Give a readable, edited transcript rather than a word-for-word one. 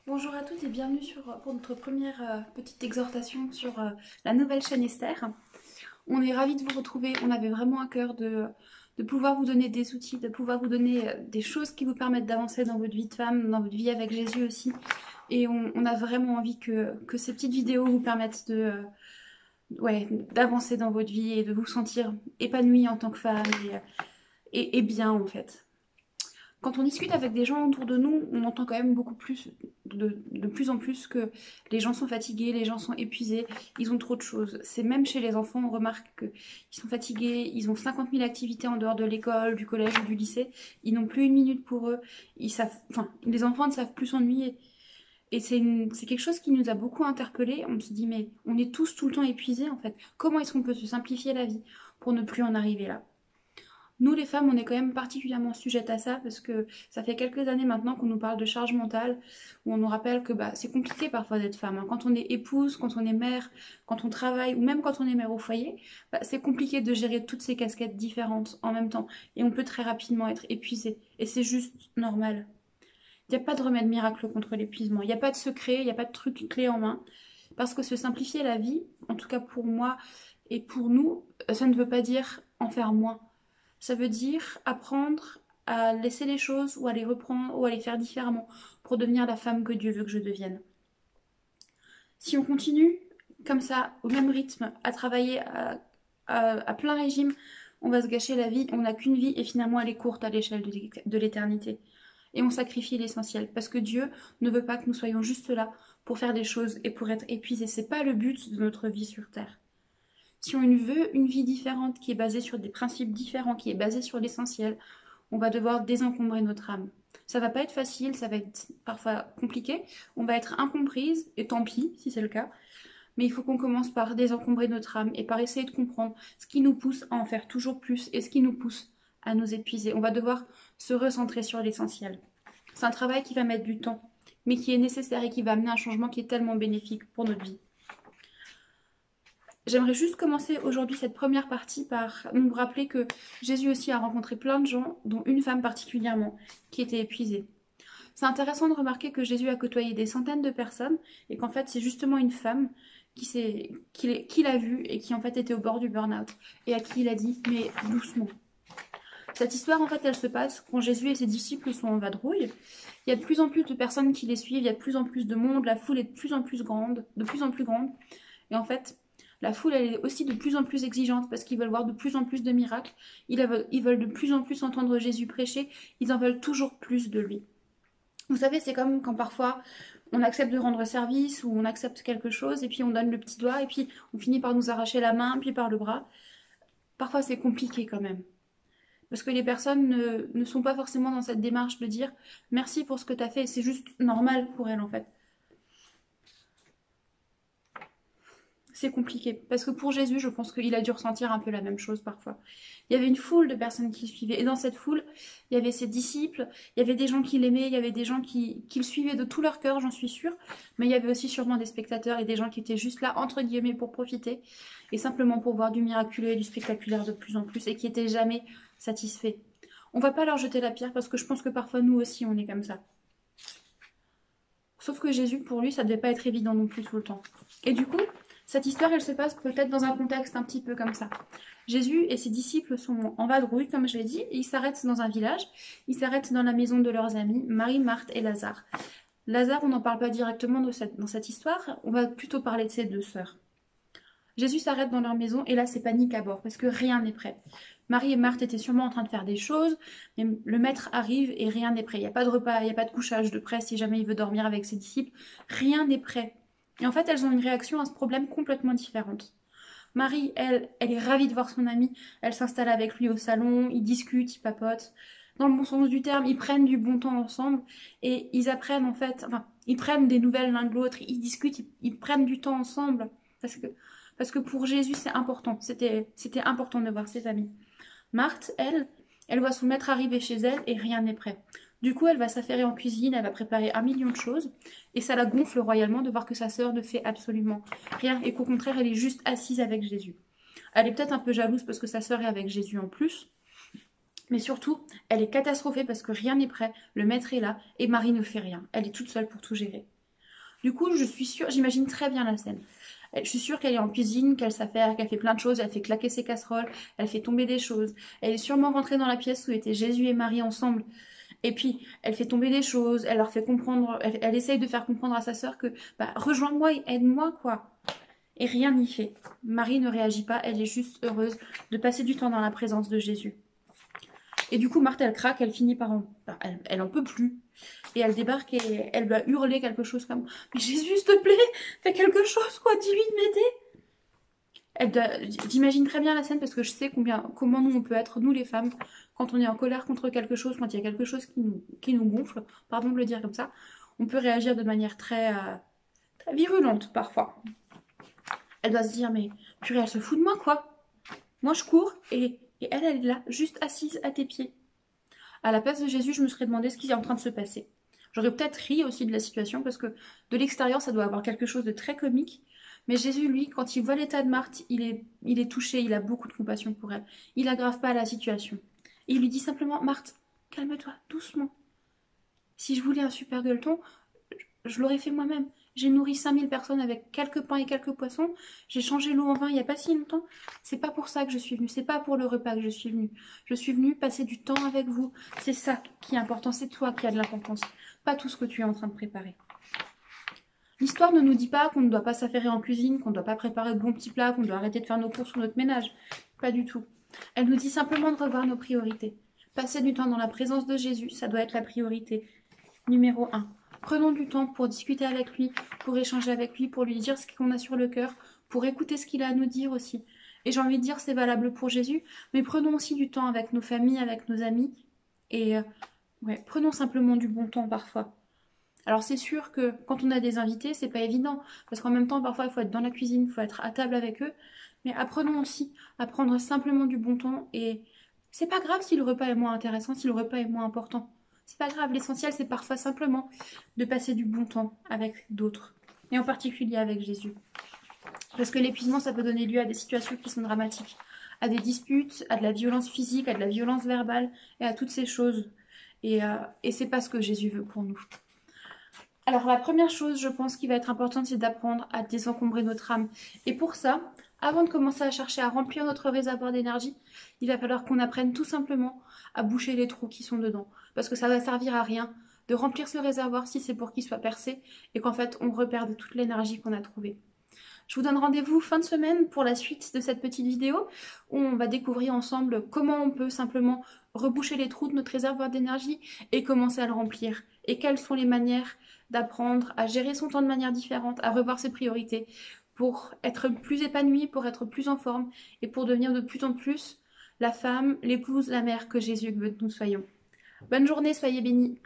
Bonjour à tous et bienvenue pour notre première petite exhortation sur la nouvelle chaîne Esther. On est ravis de vous retrouver, on avait vraiment à cœur de pouvoir vous donner des outils, de pouvoir vous donner des choses qui vous permettent d'avancer dans votre vie de femme, dans votre vie avec Jésus aussi. Et on a vraiment envie que ces petites vidéos vous permettent d'avancer dans votre vie et de vous sentir épanouie en tant que femme et bien en fait. Quand on discute avec des gens autour de nous, on entend quand même beaucoup plus, de plus en plus que les gens sont fatigués, les gens sont épuisés, ils ont trop de choses. C'est même chez les enfants, on remarque qu'ils sont fatigués, ils ont 50 000 activités en dehors de l'école, du collège ou du lycée, ils n'ont plus une minute pour eux, les enfants ne savent plus s'ennuyer. Et c'est quelque chose qui nous a beaucoup interpellés. On se dit, mais on est tous tout le temps épuisés en fait. Comment est-ce qu'on peut se simplifier la vie pour ne plus en arriver là? Nous, les femmes, on est quand même particulièrement sujettes à ça parce que ça fait quelques années maintenant qu'on nous parle de charge mentale, où on nous rappelle que c'est compliqué parfois d'être femme, hein. Quand on est épouse, quand on est mère, quand on travaille ou même quand on est mère au foyer, c'est compliqué de gérer toutes ces casquettes différentes en même temps et on peut très rapidement être épuisé et c'est juste normal. Il n'y a pas de remède miracle contre l'épuisement, il n'y a pas de secret, il n'y a pas de truc clé en main parce que se simplifier la vie, en tout cas pour moi et pour nous, ça ne veut pas dire en faire moins. Ça veut dire apprendre à laisser les choses ou à les reprendre ou à les faire différemment pour devenir la femme que Dieu veut que je devienne. Si on continue comme ça, au même rythme, à travailler à plein régime, on va se gâcher la vie, on n'a qu'une vie et finalement elle est courte à l'échelle de l'éternité. Et on sacrifie l'essentiel parce que Dieu ne veut pas que nous soyons juste là pour faire des choses et pour être épuisés. C'est pas le but de notre vie sur Terre. Si on veut une vie différente, qui est basée sur des principes différents, qui est basée sur l'essentiel, on va devoir désencombrer notre âme. Ça va pas être facile, ça va être parfois compliqué, on va être incomprise, et tant pis si c'est le cas, mais il faut qu'on commence par désencombrer notre âme et par essayer de comprendre ce qui nous pousse à en faire toujours plus et ce qui nous pousse à nous épuiser. On va devoir se recentrer sur l'essentiel. C'est un travail qui va mettre du temps, mais qui est nécessaire et qui va amener un changement qui est tellement bénéfique pour notre vie. J'aimerais juste commencer aujourd'hui cette première partie par nous rappeler que Jésus aussi a rencontré plein de gens, dont une femme particulièrement, qui était épuisée. C'est intéressant de remarquer que Jésus a côtoyé des centaines de personnes et qu'en fait c'est justement une femme qui l'a vue et qui en fait était au bord du burn-out et à qui il a dit mais doucement. Cette histoire en fait elle se passe quand Jésus et ses disciples sont en vadrouille. Il y a de plus en plus de personnes qui les suivent, il y a de plus en plus de monde, la foule est de plus en plus grande, et en fait la foule, elle est aussi de plus en plus exigeante parce qu'ils veulent voir de plus en plus de miracles. Ils veulent de plus en plus entendre Jésus prêcher. Ils en veulent toujours plus de lui. Vous savez, c'est comme quand parfois on accepte de rendre service ou on accepte quelque chose et puis on donne le petit doigt et puis on finit par nous arracher la main puis par le bras. Parfois, c'est compliqué quand même. Parce que les personnes ne sont pas forcément dans cette démarche de dire merci pour ce que tu as fait. C'est juste normal pour elles en fait. C'est compliqué. Parce que pour Jésus, je pense qu'il a dû ressentir un peu la même chose parfois. Il y avait une foule de personnes qui le suivaient. Et dans cette foule, il y avait ses disciples, il y avait des gens qui l'aimaient, il y avait des gens qui le suivaient de tout leur cœur, j'en suis sûre. Mais il y avait aussi sûrement des spectateurs et des gens qui étaient juste là, entre guillemets, pour profiter. Et simplement pour voir du miraculeux et du spectaculaire de plus en plus. Et qui n'étaient jamais satisfaits. On va pas leur jeter la pierre parce que je pense que parfois nous aussi on est comme ça. Sauf que Jésus, pour lui, ça devait pas être évident non plus tout le temps. Et du coup, cette histoire, elle se passe peut-être dans un contexte un petit peu comme ça. Jésus et ses disciples sont en vadrouille, comme je l'ai dit, et ils s'arrêtent dans un village. Ils s'arrêtent dans la maison de leurs amis, Marie, Marthe et Lazare. Lazare, on n'en parle pas directement dans cette histoire, on va plutôt parler de ses deux sœurs. Jésus s'arrête dans leur maison et là, c'est panique à bord parce que rien n'est prêt. Marie et Marthe étaient sûrement en train de faire des choses, mais le maître arrive et rien n'est prêt. Il n'y a pas de repas, il n'y a pas de couchage de prêt si jamais il veut dormir avec ses disciples. Rien n'est prêt. Et en fait, elles ont une réaction à ce problème complètement différente. Marie, elle est ravie de voir son ami. Elle s'installe avec lui au salon, ils discutent, ils papotent. Dans le bon sens du terme, ils prennent du bon temps ensemble et ils apprennent en fait, ils prennent des nouvelles l'un de l'autre, ils discutent, ils prennent du temps ensemble parce que pour Jésus c'est important. C'était important de voir ses amis. Marthe, elle voit son maître arriver chez elle et rien n'est prêt. Du coup, elle va s'affairer en cuisine, elle va préparer un million de choses et ça la gonfle royalement de voir que sa sœur ne fait absolument rien et qu'au contraire, elle est juste assise avec Jésus. Elle est peut-être un peu jalouse parce que sa sœur est avec Jésus en plus, mais surtout, elle est catastrophée parce que rien n'est prêt, le maître est là et Marie ne fait rien. Elle est toute seule pour tout gérer. Du coup, je suis sûre, j'imagine très bien la scène. Je suis sûre qu'elle est en cuisine, qu'elle s'affaire, qu'elle fait plein de choses, elle fait claquer ses casseroles, elle fait tomber des choses. Elle est sûrement rentrée dans la pièce où étaient Jésus et Marie ensemble. Et puis, elle fait tomber des choses, elle leur fait comprendre, elle essaye de faire comprendre à sa sœur que, bah, rejoins-moi et aide-moi, quoi. Et rien n'y fait. Marie ne réagit pas, elle est juste heureuse de passer du temps dans la présence de Jésus. Et du coup, Marthe, elle craque, elle finit par elle en peut plus. Et elle débarque et elle va hurler quelque chose comme Mais Jésus, s'il te plaît, fais quelque chose, quoi, dis-lui de m'aider. J'imagine très bien la scène parce que je sais comment nous on peut être, nous les femmes, quand on est en colère contre quelque chose, quand il y a quelque chose qui nous gonfle, pardon de le dire comme ça, on peut réagir de manière très virulente parfois. Elle doit se dire Mais purée, elle se fout de moi, quoi. Moi, je cours et elle est là, juste assise à tes pieds. À la place de Jésus, je me serais demandé ce qui est en train de se passer. J'aurais peut-être ri aussi de la situation parce que de l'extérieur, ça doit avoir quelque chose de très comique. Mais Jésus, lui, quand il voit l'état de Marthe, il est touché, il a beaucoup de compassion pour elle. Il n'aggrave pas la situation. Et il lui dit simplement Marthe, calme-toi, doucement. Si je voulais un super gueuleton, je l'aurais fait moi-même. J'ai nourri 5000 personnes avec quelques pains et quelques poissons. J'ai changé l'eau en vin il n'y a pas si longtemps. C'est pas pour ça que je suis venue. C'est pas pour le repas que je suis venue. Je suis venue passer du temps avec vous. C'est ça qui est important. C'est toi qui as de l'importance. Pas tout ce que tu es en train de préparer. L'histoire ne nous dit pas qu'on ne doit pas s'affairer en cuisine, qu'on ne doit pas préparer de bons petits plats, qu'on doit arrêter de faire nos courses ou notre ménage. Pas du tout. Elle nous dit simplement de revoir nos priorités. Passer du temps dans la présence de Jésus, ça doit être la priorité numéro 1. Prenons du temps pour discuter avec lui, pour échanger avec lui, pour lui dire ce qu'on a sur le cœur, pour écouter ce qu'il a à nous dire aussi. Et j'ai envie de dire c'est valable pour Jésus, mais prenons aussi du temps avec nos familles, avec nos amis. Et ouais, prenons simplement du bon temps parfois. Alors c'est sûr que quand on a des invités, c'est pas évident, parce qu'en même temps, parfois, il faut être dans la cuisine, il faut être à table avec eux. Mais apprenons aussi à prendre simplement du bon temps. Et c'est pas grave si le repas est moins intéressant, si le repas est moins important. C'est pas grave, l'essentiel c'est parfois simplement de passer du bon temps avec d'autres, et en particulier avec Jésus. Parce que l'épuisement, ça peut donner lieu à des situations qui sont dramatiques, à des disputes, à de la violence physique, à de la violence verbale, et à toutes ces choses. Et c'est pas ce que Jésus veut pour nous. Alors la première chose, je pense, qui va être importante, c'est d'apprendre à désencombrer notre âme. Et pour ça, avant de commencer à chercher à remplir notre réservoir d'énergie, il va falloir qu'on apprenne tout simplement à boucher les trous qui sont dedans. Parce que ça va servir à rien de remplir ce réservoir si c'est pour qu'il soit percé et qu'en fait on reperde toute l'énergie qu'on a trouvée. Je vous donne rendez-vous fin de semaine pour la suite de cette petite vidéo où on va découvrir ensemble comment on peut simplement reboucher les trous de notre réservoir d'énergie et commencer à le remplir. Et quelles sont les manières d'apprendre à gérer son temps de manière différente, à revoir ses priorités pour être plus épanoui, pour être plus en forme et pour devenir de plus en plus la femme, l'épouse, la mère que Jésus veut que nous soyons. Bonne journée, soyez bénis.